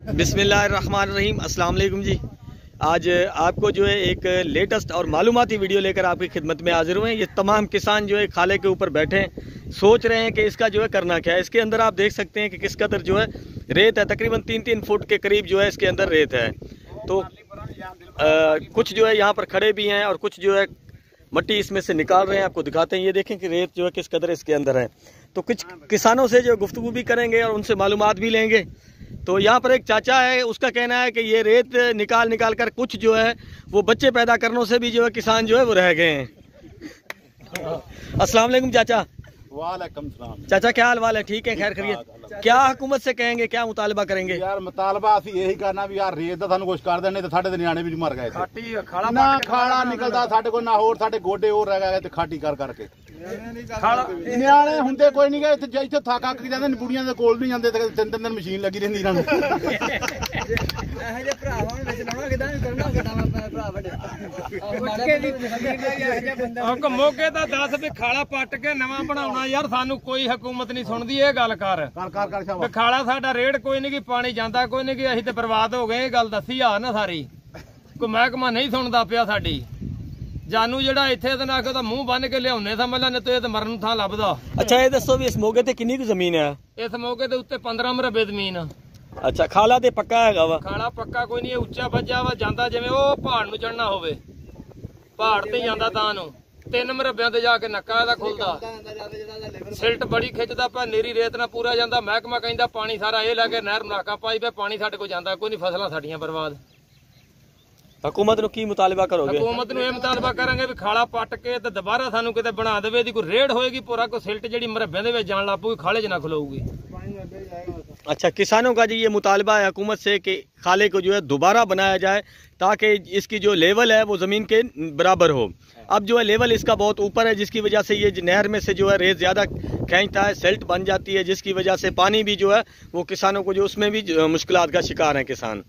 बिस्मिल्लाहिर्रहमानिर्रहीम, अस्सलाम वालेकुम जी। आज आपको जो है एक लेटेस्ट और मालूमाती वीडियो लेकर आपकी खिदमत में हाजिर हुए हैं। ये तमाम किसान जो है खाले के ऊपर बैठे हैं, सोच रहे हैं कि इसका जो है करना क्या है। इसके अंदर आप देख सकते हैं कि किस कदर जो है रेत है, तकरीबन 3-3 फुट के करीब जो है इसके अंदर रेत है। तो कुछ जो है यहाँ पर खड़े भी हैं और कुछ जो है मट्टी इसमें से निकाल रहे हैं। आपको दिखाते हैं, ये देखें कि रेत जो है किस कदर इसके अंदर है। तो कुछ किसानों से जो गुफ्तगू भी करेंगे और उनसे मालूमात भी लेंगे। तो यहाँ पर एक चाचा है, उसका कहना है कि ये रेत निकाल निकाल कर कुछ जो है वो बच्चे पैदा करने से भी जो है किसान जो है वो रह गए हैं। अस्सलाम वालेकुम चाचा। वालेकुम सलाम। चाचा क्या हाल वाल है? ठीक है, खैर खैरियत। क्या हुकूमत से कहेंगे, क्या मुतालबा करेंगे? यार मुतालबा असं यही करना भी यार रेत का सानू कुछ कर देने तो साडे नियाणे भी मर गए ना, खाड़ा निकलता साडे को ना होर साडे गोडे होर रह गए खाटी कर करके नियाणे हुंदे कोई नहीं गए इत्थे थक के जांदे बुढ़ियां दे कोल नहीं जांदे 3-3 दिन मशीन लगी रहिंदी इन्हां नूं। मौके दा दस भी खाला पट के नवा बनाउणा यार, सानू कोई हुकूमत नहीं सुनदी। ये गल कर खाला साडा रेड़ कोई नहीं, पानी जांदा कोई नहीं, असीं ते बर्बाद हो गए। गल दसी आ ना सारी, कोई महकमा नहीं सुनदा पिया साडी। जानू जेड़ा इत्थे ते ना के मूंह बन के लियाउने समझ लै, ते मरन थां लभदा। अच्छा ये दसो भी इस मौके ते कितनी जमीन है? इस मौके ते उत्ते 15 मरबे जमीन। अच्छा, खाला ते पक्का हैगा वा? खाला पक्का कोई नहीं, उच्चा बज्जा वा जांदा जिवें ओ पहाड़ नूं चढ़ना होवे, पहाड़ ते जांदा तां नूं 3 मरबियां ते जाके नक्का दा खुलदा। सिल्ट बड़ी खिचदा पा, नीरी रेत ना पूरा जांदा। महकमा कहंदा पानी सारा ये लगे नहर नाका पाई पे, पानी साडे को जांदा कोई नहीं, फसलां साडीआं बर्बाद। हुकूमत नूं की मुतालबा करोगे? हुकूमत नूं ये मुतालबा करांगे भी खाला पट के ते दोबारा सानू किते बना देवे। दी कोई रेड होएगी पूरा, कोई सिल्ट जेड़ी मरबियां दे विच जाण लग पऊगी, खाले च ना खलोऊगी। अच्छा, किसानों का जी ये मुतालबा है हुकूमत से कि खाले को जो है दोबारा बनाया जाए ताकि इसकी जो लेवल है वो ज़मीन के बराबर हो। अब जो है लेवल इसका बहुत ऊपर है, जिसकी वजह से ये नहर में से जो है रेत ज़्यादा खींचता है, सेल्ट बन जाती है, जिसकी वजह से पानी भी जो है वो किसानों को जो उसमें भी मुश्किलात का शिकार है किसान।